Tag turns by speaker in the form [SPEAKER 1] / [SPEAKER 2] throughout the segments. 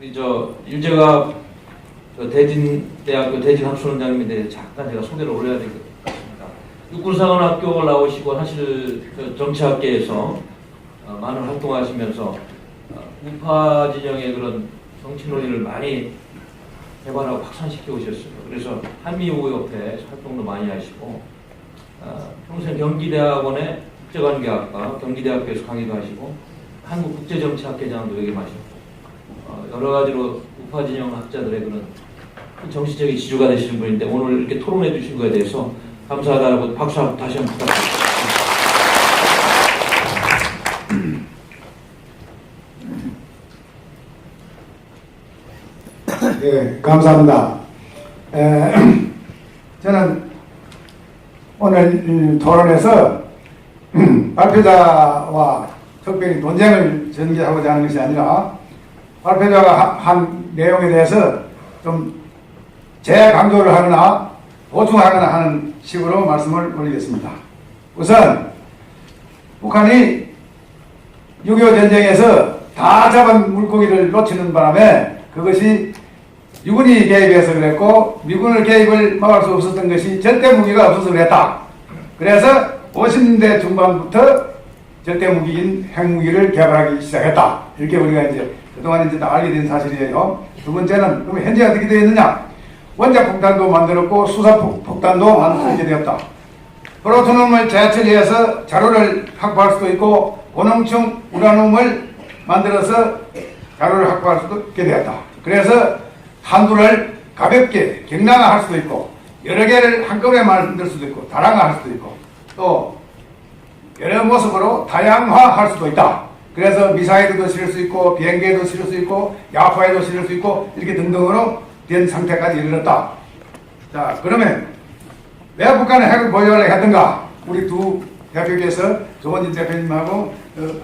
[SPEAKER 1] 우리 윤재갑 대진대학교 대진학술원장님에 대해 잠깐 제가 소개를 올려야 될 것 같습니다. 육군사관학교 나오시고 사실 정치학계에서 많은 활동하시면서 우파 진영의 그런 정치 논리를 많이 개발하고 확산시켜 오셨어요. 그래서 한미우협회 활동도 많이 하시고 평생 경기대학원의 국제관계학과 경기대학교에서 강의도 하시고 한국국제정치학회장도 역임하셨고 여러 가지로 우파 진영 학자들의 그런 정치적인 지주가 되시는 분인데 오늘 이렇게 토론해 주신 거에 대해서 감사하다고 박수 다시 한번 부탁드립니다.
[SPEAKER 2] 네, 감사합니다. 저는 오늘 토론에서 발표자와 특별히 논쟁을 전개하고자 하는 것이 아니라 발표자가 한 내용에 대해서 좀 재강조를 하거나 보충하거나 하는 식으로 말씀을 올리겠습니다. 우선 북한이 6.25 전쟁에서 다 잡은 물고기를 놓치는 바람에 그것이 미군이 개입해서 그랬고 미군의 개입을 막을 수 없었던 것이 절대 무기가 없어서 그랬다. 그래서 50년대 중반부터 절대 무기인 핵무기를 개발하기 시작했다. 이렇게 우리가 이제 그동안 이제 다 알게 된 사실이에요. 두 번째는 그럼 현재 어떻게 되어 있느냐? 원자 폭탄도 만들었고 수사 폭탄도 만들게 되었다. 프로토늄을 재처리해서 자료를 확보할 수도 있고 고농층 우라늄을 만들어서 자료를 확보할 수도 있게 되었다. 그래서 탄두를 가볍게 경량화할 수도 있고 여러 개를 한꺼번에 만들 수도 있고 다량화할 수도 있고 또 여러 모습으로 다양화할 수도 있다. 그래서 미사일도 실을 수 있고 비행기에도 실을 수 있고 야파에도 실을 수 있고 이렇게 등등으로 된 상태까지 이르렀다. 자, 그러면 왜 북한의 핵을 보유하려고 했던가? 우리 두 대표께서 조원진 대표님하고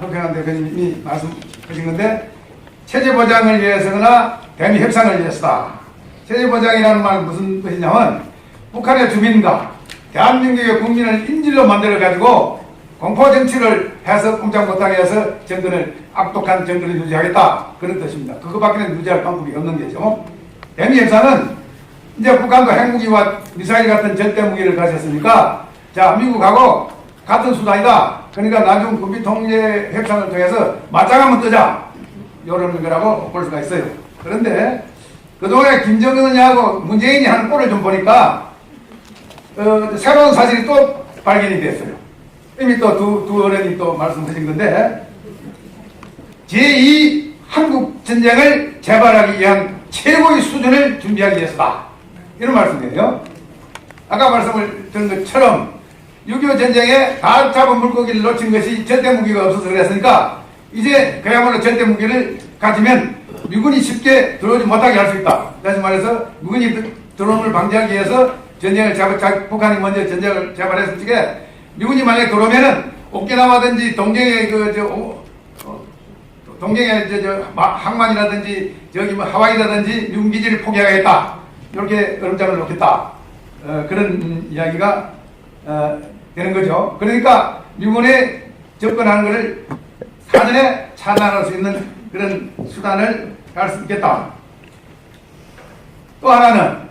[SPEAKER 2] 허경환 대표님이 말씀하신 건데 체제보장을 위해서거나 대미 협상을 위해서다. 체제보장이라는 말은 무슨 뜻이냐면 북한의 주민과 대한민국의 국민을 인질로 만들어가지고 공포정치를 해서 꼼짝 못하게 해서 정권을 악독한 정권을 유지하겠다. 그런 뜻입니다. 그거밖에는 유지할 방법이 없는 거죠. 대미 협상은 이제 북한도 핵무기와 미사일 같은 절대무기를 가졌으니까 자 미국하고 같은 수단이다. 그러니까 나중 군비통제 협상을 통해서 맞짱하면 뜨자. 이런 거라고 볼 수가 있어요. 그런데 그동안에 김정은이하고 문재인이 하는 꼴을 좀 보니까 새로운 사실이 또 발견이 됐어요. 이미 또 두 어른이 또 말씀하신 건데 제2 한국 전쟁을 재발하기 위한 최고의 수준을 준비하기 위해서다. 이런 말씀이에요. 아까 말씀을 드린 것처럼 6.25 전쟁에 다 잡은 물고기를 놓친 것이 절대무기가 없어서 그랬으니까 이제 그야말로 절대무기를 가지면 미군이 쉽게 들어오지 못하게 할 수 있다. 다시 말해서 미군이 들어옴을 방지하기 위해서 전쟁을 북한이 먼저 전쟁을 재발했을 적에 미군이 만약에 들어오면은 오키나와든지 동경의 동경의 항만이라든지 저기 뭐 하와이라든지 미군 기지를 포기하겠다. 이렇게 얼음장을 놓겠다. 그런 이야기가 되는 거죠. 그러니까 미군에 접근하는 것을 사전에 차단할 수 있는 그런 수단을 할 수 있겠다. 또 하나는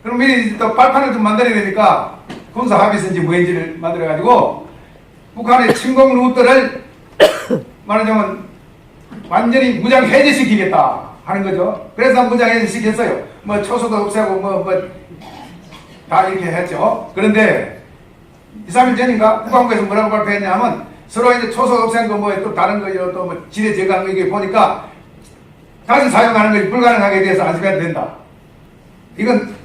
[SPEAKER 2] 그럼 미리 또 발판을 좀 만들어야 되니까 군사 합의서인지 뭐인지를 만들어가지고 북한의 침공 루트를 말하자면 완전히 무장 해제시키겠다 하는 거죠. 그래서 무장 해제시켰어요. 뭐 초소도 없애고 다 이렇게 했죠. 그런데 2, 3일 전인가 국방부에서 뭐라고 발표했냐면 서로 이제 초소 없앤 거 뭐 또 다른 거요 또 뭐 지뢰 제거한 거 이게 보니까 다시 사용하는 것이 불가능하게 돼서 안심해야 된다. 이건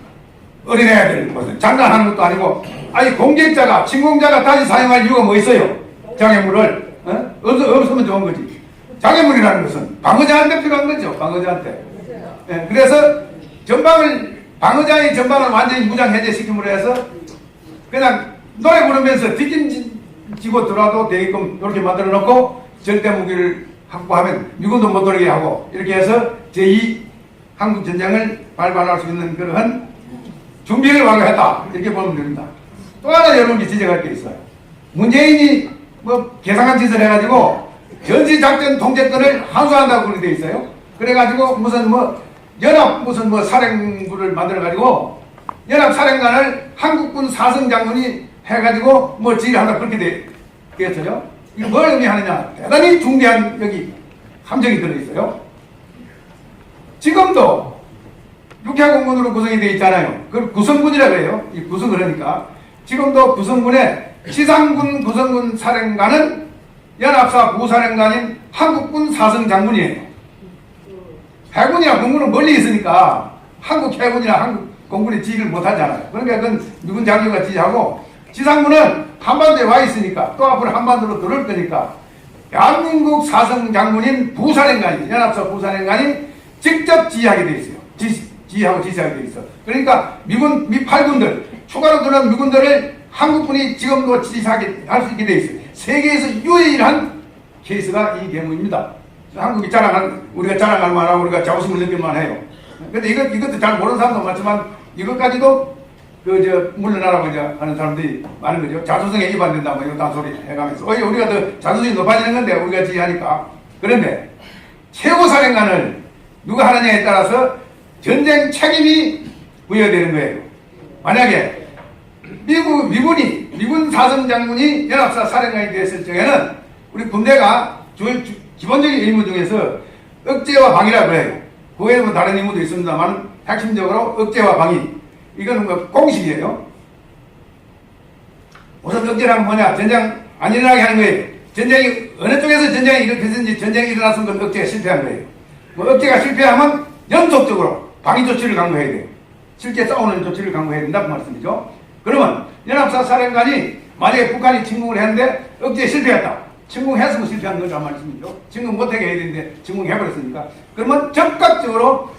[SPEAKER 2] 어린애들 무슨 장난하는 것도 아니고 아니 공격자가 침공자가 다시 사용할 이유가 뭐 있어요? 장애물을 없으면 좋은 거지. 장애물이라는 것은 방어자한테 필요한 거죠. 방어자한테. 네, 그래서 방어자의 전방을 완전히 무장 해제시킴으로 해서 그냥 노래 부르면서 뒷짐지고 들어와도 되게끔 이렇게 만들어 놓고 절대 무기를 확보하면 미군도 못 들어오게 하고 이렇게 해서 제2 한국 전쟁을 발발할 수 있는 그러한 준비를 완료했다. 이렇게 보면 됩니다. 또 하나 여러분께 지적할 게 있어요. 문재인이 뭐 계산한 짓을 해가지고 전시작전 통제권을 환수한다고 그렇게 돼 있어요. 그래가지고 무슨 뭐 연합 무슨 뭐 사령부를 만들어가지고 연합 사령관을 한국군 사성장군이 해가지고 뭐 지휘한다 그렇게 되었어요. 이거 뭘 의미하느냐? 대단히 중대한 여기 함정이 들어있어요. 지금도 육해공군으로 구성이 되어 있잖아요. 그걸 구성군이라고 해요. 이 구성 그러니까 지금도 구성군에 지상군 구성군 사령관은 연합사 부사령관인 한국군 사성장군이에요. 해군이나 공군은 멀리 있으니까 한국 해군이나 한국 공군이 지휘를 못하잖아요. 그러니까 그건 미군 장교가 지휘하고 지상군은 한반도에 와 있으니까 또 앞으로 한반도로 들어올 거니까 대한민국 사성장군인 부사령관이 연합사 부사령관이 직접 지휘하게 돼 있어요. 지휘하고 지시하게 돼 있어. 그러니까 미군 미8군들 추가로 들어온 미군들을 한국군이 지금도 지시하게 할 수 있게 돼 있어요. 세계에서 유일한 케이스가 이 경우입니다. 한국이 우리가 자랑할 만하고 우리가 자부심을 느낄 만해요. 근데 이것도 잘 모르는 사람도 많지만 이것까지도 물러나라고 이제 하는 사람들이 많은 거죠. 자주성에 위반된다 뭐 이런 딴소리 해가면서 우리가 더 자주성이 높아지는 건데 우리가 지휘하니까. 그런데 최고사령관을 누가 하느냐에 따라서 전쟁 책임이 부여되는 거예요. 만약에 미군 사성장군이 연합사 사령관이 됐을 적에는 우리 군대가 기본적인 임무 중에서 억제와 방위라고 해요. 그 외에 뭐 다른 임무도 있습니다만 핵심적으로 억제와 방위. 이거는 뭐 공식이에요. 우선 억제라는 뭐냐? 전쟁 안 일어나게 하는 거예요. 전쟁이 어느 쪽에서 전쟁이 일으켰든지 전쟁이 일어났으면 그 억제가 실패한 거예요. 뭐 억제가 실패하면 연속적으로 방위 조치를 강구해야 돼요. 실제 싸우는 조치를 강구해야 된다고 말씀이죠. 그러면 연합사 사령관이 만약에 북한이 침공을 했는데 억제에 실패했다. 침공했으면 실패한 거란 말씀이죠. 침공 못하게 해야 되는데 침공해버렸으니까. 그러면 적극적으로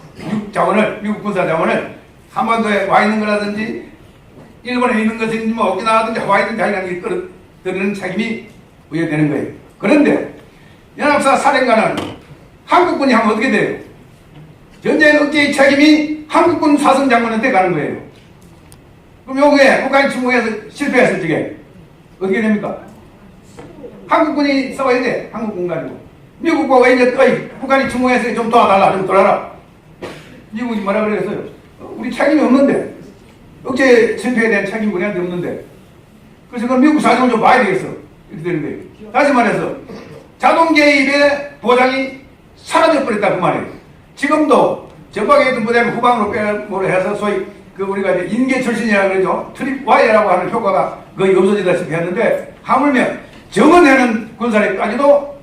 [SPEAKER 2] 미국 군사 자원을 한반도에 와 있는 거라든지 일본에 있는 것인지 뭐 오키나와든지 하와이든지 하여간 끌어들이는 책임이 부여되는 거예요. 그런데 연합사 사령관은 한국군이 하면 어떻게 돼요? 전쟁 억제의 책임이 한국군 사성장군한테 가는 거예요. 그럼 요게 북한이 침공해서 실패했을 적에 어떻게 됩니까? 한국군이 싸워야 돼. 한국군 가지고. 미국과 왜 이제 북한이 침공해서 좀 도와달라. 좀 돌아라. 미국이 뭐라 그랬어요? 우리 책임이 없는데. 억제 실패에 대한 책임이 우리한테 없는데. 그래서 그럼 미국 사정을 좀 봐야 되겠어. 이렇게 되는 거예요. 다시 말해서 자동 개입의 보장이 사라져버렸다 그 말이에요. 지금도 전방에 있던 부대를 후방으로 빼고 해서 소위 우리가 이제 인계 출신이라고 그러죠. 트립 와이어라고 하는 효과가 거의 없어지다시피 했는데 하물며 정원하는 군사력까지도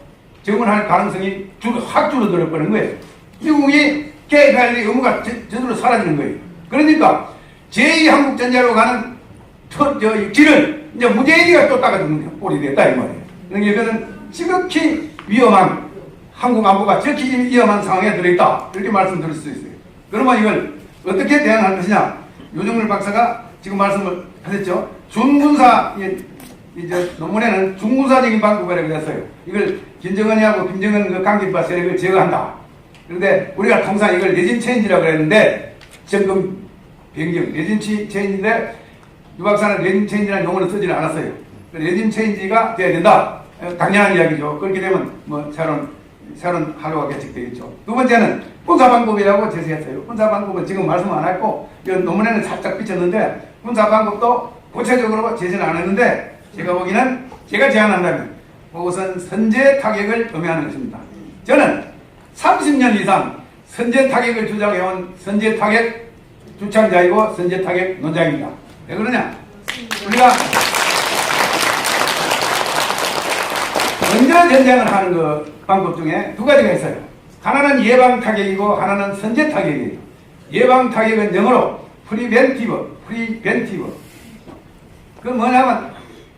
[SPEAKER 2] 정원할 가능성이 확 줄어들어 버린 거예요. 미국이 개입할 의무가 저절로 사라지는 거예요. 그러니까 제2한국전쟁으로 가는 길을 이제 무제의가 또 닦아주는 꼴이 됐다 이 말이에요. 그러니까 이거는 지극히 위험한 한국 안보가 지극히 위험한 상황에 들어있다 이렇게 말씀드릴 수 있어요. 그러면 이걸 어떻게 대응할 것이냐? 유정물 박사가 지금 말씀을 하셨죠. 중군사 이제 논문에는 중군사적인 방법이라고 했어요. 이걸 김정은이하고 김정은 그 강경파 세력을 제거한다. 그런데 우리가 통상 이걸 레진 체인지라고 했는데 정금 변경 레진 체인지인데 유 박사는 레진 체인지라는 용어를 쓰지는 않았어요. 레진 체인지가 돼야 된다. 당연한 이야기죠. 그렇게 되면 뭐 새로운 하루가 개척되겠죠. 두 번째는 군사방법이라고 제시했어요. 군사방법은 지금 말씀 안 했고 이 논문에는 살짝 비쳤는데 군사방법도 구체적으로 제시는 안 했는데 제가 보기에는 제가 제안한다면 그것은 선제 타격을 의미하는 것입니다. 저는 30년 이상 선제 타격을 주장해온 선제 타격 주창자이고 선제 타격 논자입니다. 왜 그러냐? 우리가 먼저 전쟁을 하는 그 방법 중에 두 가지가 있어요. 하나는 예방 타격이고 하나는 선제 타격이에요. 예방 타격은 영어로 프리벤티브. 그건 뭐냐면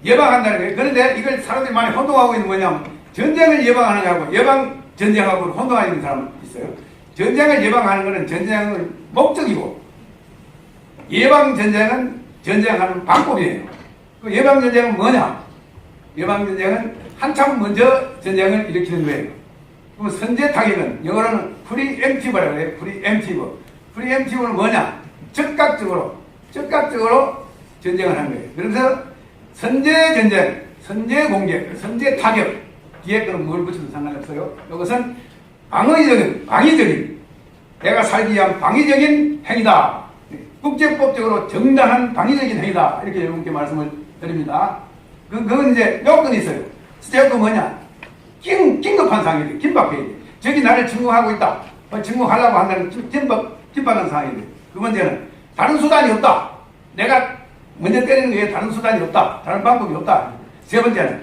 [SPEAKER 2] 예방한다는 거예요. 그런데 이걸 사람들이 많이 혼동하고 있는 뭐냐면 전쟁을 예방하느냐고 예방 전쟁하고 혼동하고 있는 사람이 있어요. 전쟁을 예방하는 것은 전쟁의 목적이고 예방 전쟁은 전쟁하는 방법이에요. 그 예방 전쟁은 뭐냐? 예방 전쟁은 한참 먼저 전쟁을 일으키는 거예요. 그럼 선제 타격은 영어로는 프리엠티브라고 해요. 프리엠티브는 뭐냐? 즉각적으로 전쟁을 하는 거예요. 그래서 선제 전쟁, 선제 공격, 선제 타격 뒤에 그런 뭘 붙여도 상관없어요. 이것은 방위적인 내가 살기 위한 방위적인 행위다. 국제법적으로 정당한 방위적인 행위다. 이렇게 여러분께 말씀을 드립니다. 그건 이제 요건이 있어요. 스텝은 뭐냐? 긴급한 상황이 돼. 긴박해야 돼. 저기 나를 침공하고 있다. 침공하려고 한다는 긴박한 상황이 돼. 그 문제는 다른 수단이 없다. 내가 먼저 때리는 게 다른 수단이 없다. 다른 방법이 없다. 세 번째는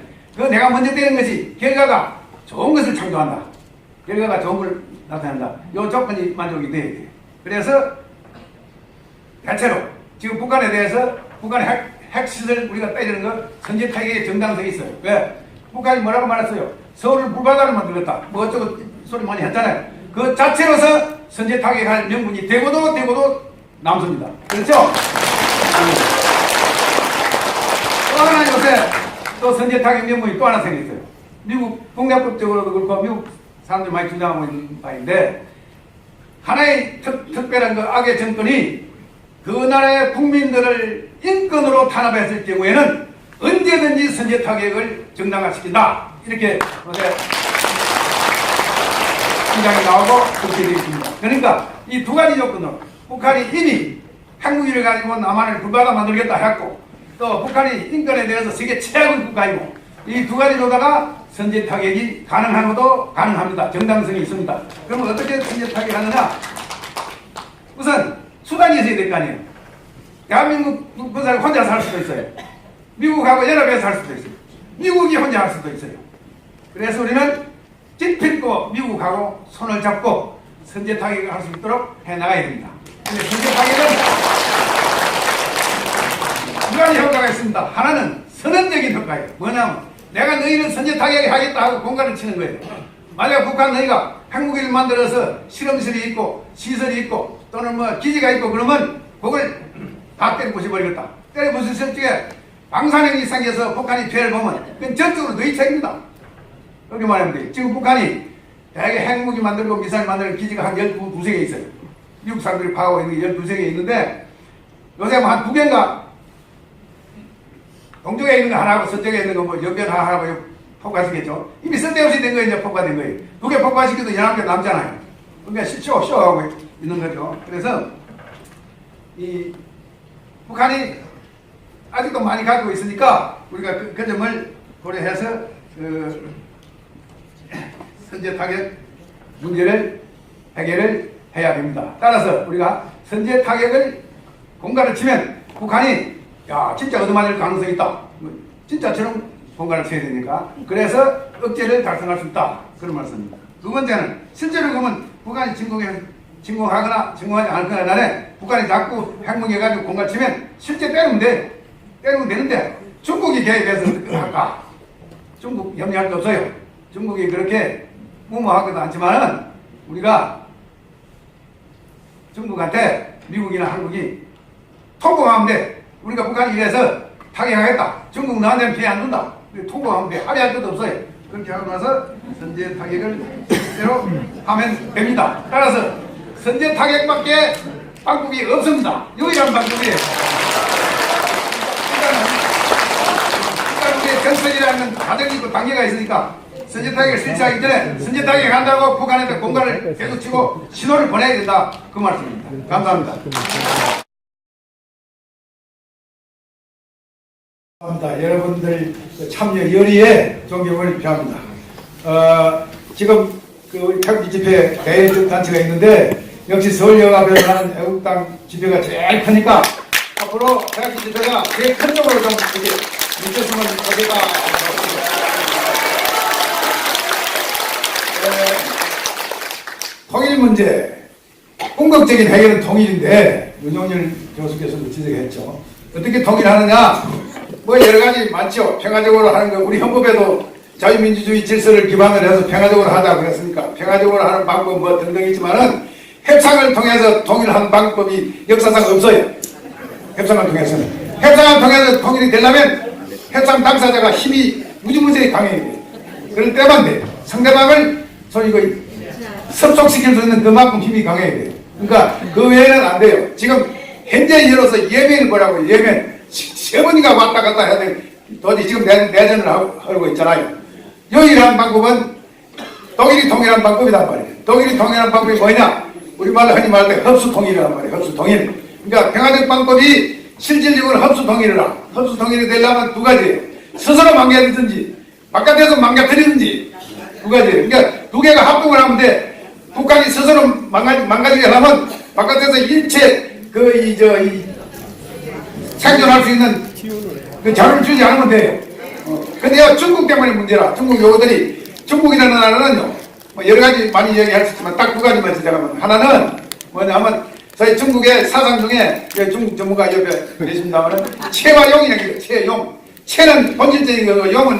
[SPEAKER 2] 내가 먼저 때리는 것이 결과가 좋은 것을 창조한다. 결과가 좋은 걸 나타낸다. 이 조건이 만족이 돼야 돼. 그래서 대체로 지금 북한에 대해서 북한의 핵시설 우리가 때리는 거 선제 타격의 정당성이 있어요. 왜? 북한이 뭐라고 말했어요? 서울을 불바다로 만들었다. 뭐 어쩌고 소리 많이 했잖아요. 그 자체로서 선제 타격할 명분이 되고도 남습니다. 그렇죠? 또 하나 요새 또 선제 타격 명분이 또 하나 생겼어요. 미국 국내법적으로도 그렇고 미국 사람들이 많이 주장하고 있는 바인데 하나의 특별한 그 악의 정권이 그 나라의 국민들을 인권으로 탄압했을 경우에는 언제든지 선제 타격을 정당화시킨다. 이렇게 요새 주장이 나오고 그렇게 되어 있습니다. 그러니까 이 두 가지 조건으로 북한이 이미 핵무기를 가지고 남한을 불바다 만들겠다 했고 또 북한이 인권에 대해서 세계 최악의 국가이고 이 두 가지로다가 선제 타격이 가능한 것도 가능합니다. 정당성이 있습니다. 그러면 어떻게 선제 타격하느냐? 우선 수단이 있어야 될 거 아니에요. 대한민국 군사를 혼자 할 수도 있어요. 미국하고 연합해서 할 수도 있어요. 미국이 혼자 할 수도 있어요. 그래서 우리는 찌필고 미국하고 손을 잡고 선제 타격을 할 수 있도록 해나가야 됩니다. 근데 선제 타격은 두 가지 효과가 있습니다. 하나는 선언적인 효과예요. 뭐냐면 내가 너희를 선제 타격하겠다 하고 공간을 치는 거예요. 만약 북한 너희가 핵무기를 만들어서 실험실이 있고 시설이 있고 또는 뭐 기지가 있고 그러면 그걸 다 때려 부숴버리겠다. 때려 부수실 적에 방사능이 생겨서 북한이 피해를 보면 그건 전적으로 너희 책임이다. 그렇게 말하면 돼요. 지금 북한이 대개 핵무기 만들고 미사일 만드는 기지가 한 12개 있어요. 미국 사람들이 파악하고 있는 게 12개 있는데 요새 뭐 한 2개인가 동쪽에 있는 거 하나하고 서쪽에 있는 거 뭐 연변 하나하고 폭파시켰죠. 이미 쓸데없이 된 거예요. 이제 폭파된 거예요. 2개 폭파시켜도 11개 남잖아요. 그러니까 쇼하고 있는 거죠. 그래서 이 북한이 아직도 많이 가지고 있으니까 우리가 그 점을 고려해서 선제 타격 문제를 해결을 해야 됩니다. 따라서 우리가 선제 타격을 공간을 치면 북한이 야 진짜 얻어맞을 가능성이 있다. 진짜처럼 공간을 쳐야 되니까 그래서 억제를 달성할 수 있다. 그런 말씀입니다. 두 번째는 실제로 그러면 북한이 침공하거나 침공하지 않거나 간에 북한이 자꾸 핵무기 해가지고 공간을 치면 실제 때리면 되는데 중국이 개입해서 할까? 중국 염려할 게 없어요. 중국이 그렇게 무모하지도 않지만은 우리가 중국한테 미국이나 한국이 통보하면 돼. 우리가 북한이 이래서 타격하겠다. 중국 너한테는 피해 안 준다. 통보하면 돼. 할애할 것도 없어요. 그렇게 하고 나서 선제 타격을 실제로 하면 됩니다. 따라서 선제 타격밖에 방법이 없습니다. 유일한 방법이에요. 일단 우리의 정책이라는 과정이 있고 단계가 있으니까 선제 타격을 실시하기 전에 선제 타격 한다고 북한한테 공간을 계속 치고 신호를 보내야 된다. 그 말씀입니다. 감사합니다. 여러분들 참여 열의에 존경을 표합니다. 지금 그 태극기 집회 대단체가 있는데 역시 서울연합에서 하는 애국당 집회가 제일 크니까 앞으로 태극기 집회가 제일 큰 쪽으로 좀 이렇게 미쳤으면 좋겠다. 통일 문제, 궁극적인 해결은 통일인데 윤용열 교수께서도 지적했죠. 어떻게 통일하느냐? 뭐 여러 가지 많죠. 평화적으로 하는 거 우리 헌법에도 자유민주주의 질서를 기반으로 해서 평화적으로 하자고 그랬으니까 평화적으로 하는 방법 뭐 등등 있지만은 협상을 통해서 통일하는 방법이 역사상 없어요. 협상을 통해서는. 협상을 통해서 통일이 되려면 협상 당사자가 힘이 무지무지하게 강해야 돼요. 그럴 때만 돼요. 상대방을 소위 섭속시킬 수 있는 그만큼 힘이 강해야 돼요. 그러니까 그 외에는 안 돼요. 지금 현재 이로서 예멘을 보라고 예멘. 세 번이가 왔다 갔다 해야 돼. 도저히 지금 내전을 하고 있잖아요. 유일한 방법은 독일이 통일한 방법이란 말이에요. 독일이 통일한 방법이 뭐냐? 우리말로 흔히 말할 때 흡수 통일이란 말이에요. 흡수 통일. 그러니까 평화적 방법이 실질적으로 흡수 통일이라. 흡수 통일이 되려면 두 가지예요. 스스로 망가뜨리든지 바깥에서 망가뜨리든지 두 가지예요. 그러니까 두 개가 합동을 하면 돼. 북한이 스스로 망가지게 하려면 바깥에서 일체 생존할 수 있는 그 자료를 주지 않으면 돼요. 근데요, 중국 때문에 문제라. 중국 요거들이, 중국이라는 나라는요, 뭐 여러 가지 많이 얘기할 수 있지만 딱 두 가지만 지적하면, 하나는 뭐냐면, 저희 중국의 사상 중에, 중국 전문가 옆에 계십니다만은, 체와 용이라는 게 체용. 체는 본질적인 거고, 용은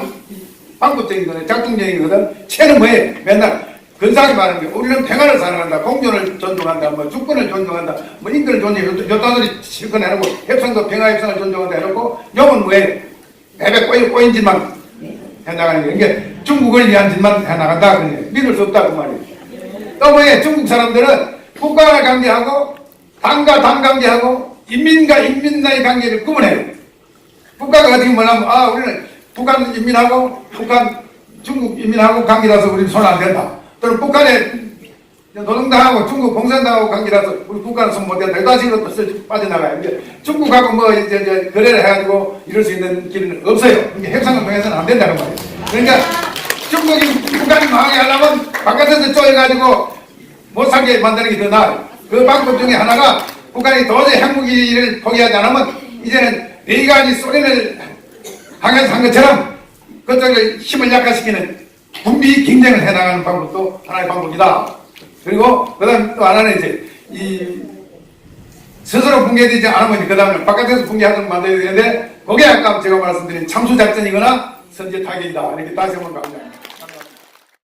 [SPEAKER 2] 방법적인 거거든, 작동적인 거거든. 체는 뭐예요? 맨날 근사하게 말하는 게, 우리는 평화를 사랑한다, 공존을 존중한다, 뭐 주권을 존중한다, 뭐 인권을 존중해, 요따들이 실컷 해놓고, 협상도 평화협상을 존중한다 해놓고, 용은 뭐예요? 배배 꼬인 짓만 해나가는 거예요. 그러니까 중국을 위한 짓만 해나간다. 그러니까 믿을 수 없다. 그 말이에요. 또 뭐예요? 중국 사람들은 국가와 관계하고 당과 당 관계하고 인민과 인민과의 관계를 구분해요. 국가가 어떻게 뭐냐면, 우리는 북한 인민하고 중국 인민하고 관계라서 우리는 손 안 된다. 또는 북한의 노동당하고 중국 공산당하고 관계라서 우리 국가는 손 못 된다. 이런 식으로 빠져나가요. 중국하고 뭐 이제 거래를 해가지고 이럴 수 있는 길은 없어요. 그러니까 협상을 통해서는 안 된다는 말이에요. 그러니까 북한이 망하게 하려면 바깥에서 쪼여가지고 못 살게 만드는 게 더 나아요. 그 방법 중에 하나가 북한이 도저히 핵무기를 포기하지 않으면 이제는 레이간이 소련을 항해서 한 것처럼 그쪽을 힘을 약화시키는 군비 경쟁을 해나가는 방법도 하나의 방법이다. 그리고 그다음 또 하나는 이제 스스로 붕괴되지 않으면 그다음에 바깥에서 붕괴하도록 만들어야 되는데 그게 아까 제가 말씀드린 참수작전이거나 선제 타격이다. 이렇게 다시 한번 강조합니다.